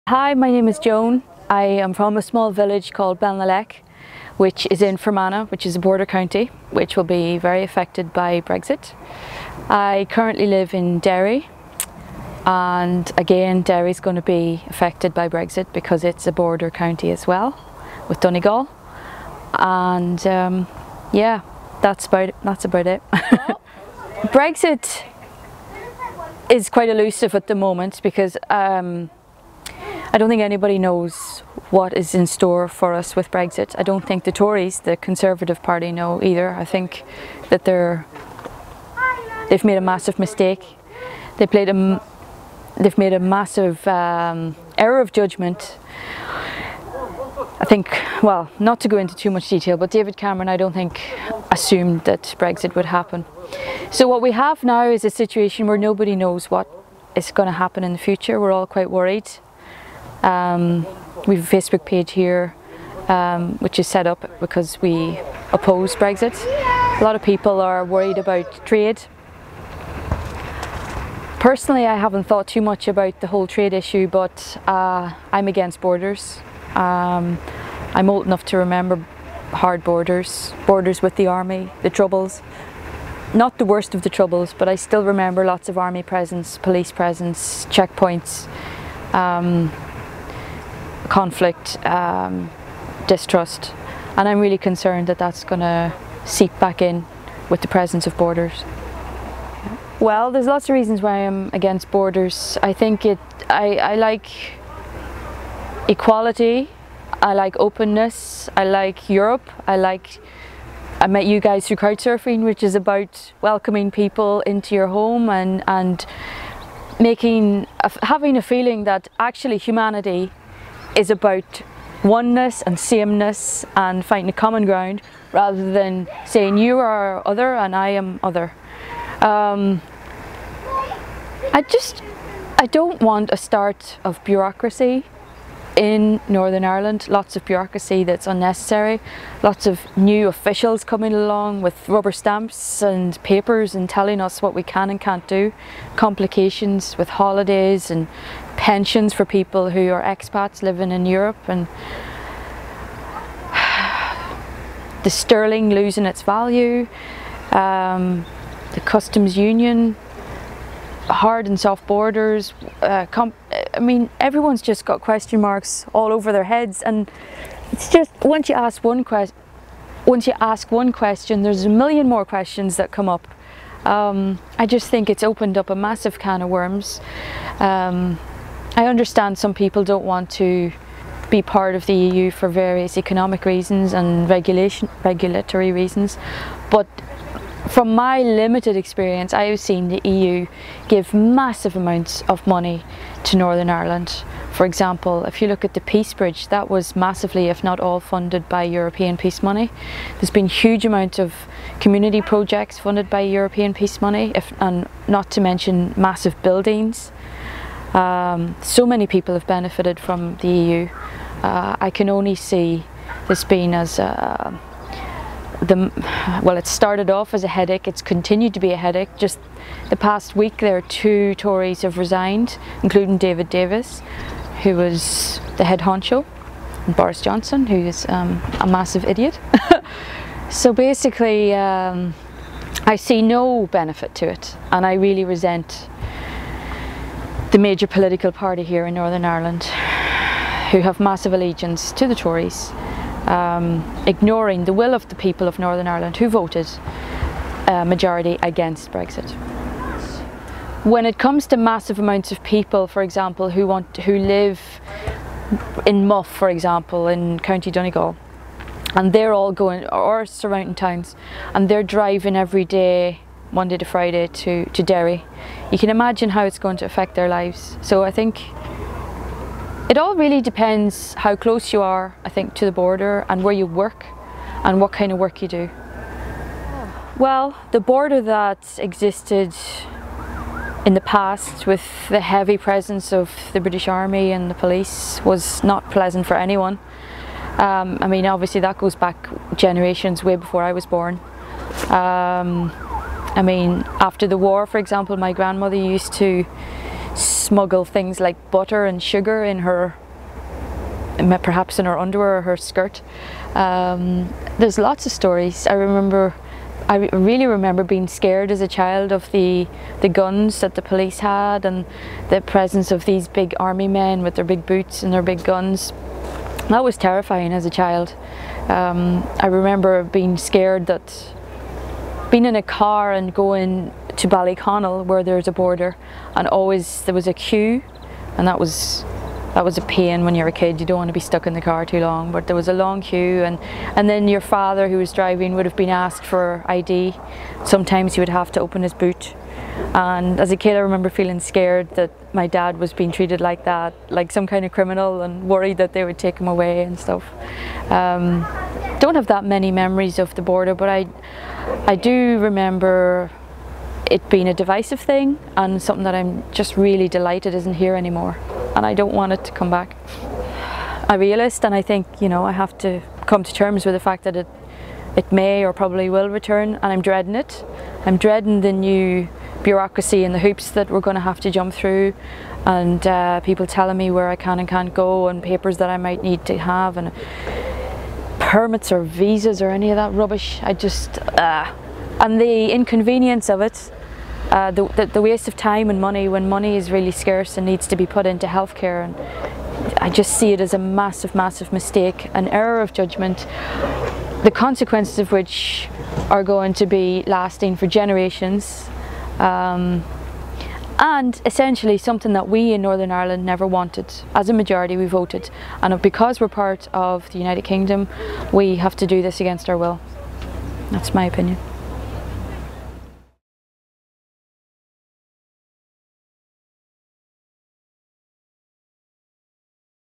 Hi, my name is Joan. I am from a small village called Bellanaleck, which is in Fermanagh, which is a border county, which will be very affected by Brexit. I currently live in Derry, and again Derry is going to be affected by Brexit because it's a border county as well with Donegal. And yeah, that's about it. Brexit is quite elusive at the moment because I don't think anybody knows what is in store for us with Brexit. I don't think the Tories, the Conservative Party, know either. I think that they've made a massive mistake. They've made a massive error of judgment. I think, well, not to go into too much detail, but David Cameron, I don't think, assumed that Brexit would happen. So what we have now is a situation where nobody knows what is going to happen in the future. We're all quite worried. We have a Facebook page here which is set up because we oppose Brexit. A lot of people are worried about trade. Personally, I haven't thought too much about the whole trade issue, but I'm against borders. I'm old enough to remember hard borders with the army, the Troubles. Not the worst of the Troubles, but I still remember lots of army presence, police presence, checkpoints, conflict, distrust, and I'm really concerned that that's going to seep back in with the presence of borders. Well, there's lots of reasons why I'm against borders. I think I like equality, I like openness, I like Europe, I met you guys through Couchsurfing, which is about welcoming people into your home and having a feeling that actually humanity is about oneness and sameness and finding a common ground rather than saying you are other and I am other. I don't want a start of bureaucracy in Northern Ireland, lots of bureaucracy that's unnecessary, lots of new officials coming along with rubber stamps and papers and telling us what we can and can't do, complications with holidays and pensions for people who are expats living in Europe, and the sterling losing its value, the customs union, hard and soft borders. I mean, everyone's just got question marks all over their heads, and it's just once you ask one question, there's a million more questions that come up. I just think it's opened up a massive can of worms. I understand some people don't want to be part of the EU for various economic reasons and regulatory reasons, but from my limited experience, I have seen the EU give massive amounts of money to Northern Ireland. For example, if you look at the Peace Bridge, that was massively, if not all, funded by European peace money. There's been huge amounts of community projects funded by European peace money, and not to mention massive buildings. So many people have benefited from the EU. I can only see this being as well, it started off as a headache, it's continued to be a headache. Just the past week there are 2 Tories have resigned, including David Davis, who was the head honcho, and Boris Johnson, who is a massive idiot. So basically I see no benefit to it, and I really resent the major political party here in Northern Ireland who have massive allegiance to the Tories, ignoring the will of the people of Northern Ireland who voted majority against Brexit. When it comes to massive amounts of people, for example, who live in Muff, for example, in County Donegal, and they're all going, or surrounding towns, and they're driving every day, Monday to Friday, to Derry, you can imagine how it's going to affect their lives. So I think it all really depends how close you are, I think, to the border and where you work and what kind of work you do. Well, the border that existed in the past with the heavy presence of the British Army and the police was not pleasant for anyone. I mean, obviously that goes back generations, way before I was born. I mean, after the war, for example, my grandmother used to smuggle things like butter and sugar in her, perhaps in her underwear or her skirt. There's lots of stories. I really remember being scared as a child of the guns that the police had, and the presence of these big army men with their big boots and their big guns. That was terrifying as a child. I remember being scared that being in a car and going to Ballyconnell, where there's a border, and always there was a queue, and that was a pain when you're a kid. You don't want to be stuck in the car too long, but there was a long queue, and then your father, who was driving, would have been asked for ID. Sometimes he would have to open his boot, and as a kid I remember feeling scared that my dad was being treated like that, like some kind of criminal, and worried that they would take him away and stuff. Don't have that many memories of the border, but I do remember it being a divisive thing, and something that I'm just really delighted isn't here anymore, and I don't want it to come back. I'm a realist, and I think, you know, I have to come to terms with the fact that it may or probably will return, and I'm dreading it. I'm dreading the new bureaucracy and the hoops that we're going to have to jump through, and people telling me where I can and can't go, and papers that I might need to have, and permits or visas or any of that rubbish. I just and the inconvenience of it, the waste of time and money when money is really scarce and needs to be put into healthcare, and I just see it as a massive mistake, an error of judgment, the consequences of which are going to be lasting for generations, and essentially something that we in Northern Ireland never wanted. As a majority we voted, and because we're part of the United Kingdom we have to do this against our will. That's my opinion.